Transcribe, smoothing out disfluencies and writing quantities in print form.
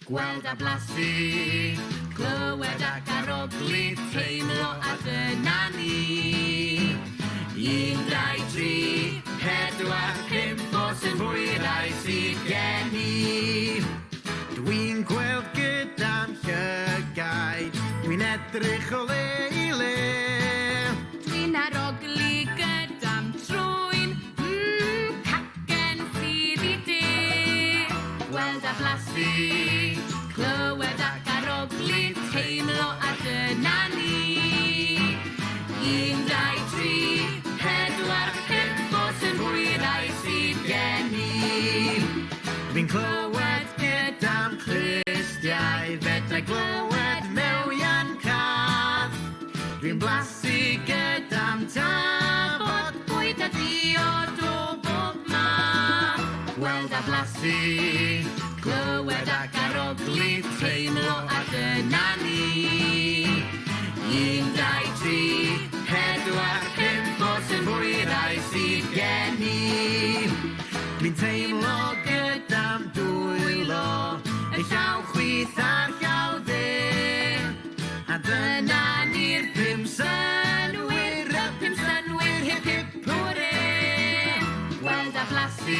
Gweld a blasu, clywed ac aroglu, teimlo a dyna ni. 1, 2, 3, 4, 5 o sy'n hwyrau sydd gen i. Dwi'n gweld gyda'n llygau, dwi'n edrych o le i le. Dwi'n aroglu gyda'n trwyn, cacen sydd i de. Gweld a blasu, clywed ac aroglu, teimlo a dyna ni. 1, 2, 3, 4, 5 o sy'n hwyrau sydd gen i. Dwi'n clywed gyda'n chlystiau, fedrai glywed mewian cath. Dwi'n blasu gyda'n tafod, bwyd a diod o bob math. Gweld a blasu, clywed ac aroglu, teimlo a dyna ni. 1, 2, 3, 4, 5 o sy'n hwyrau sydd gen i. Dwi'n teimlo gyda'n dwylo, y llaw chwith a'r llaw dde. A dyna ni'r 5 synwyr, Y 5 synwyr, hip hip hwre. Gweld a blasu,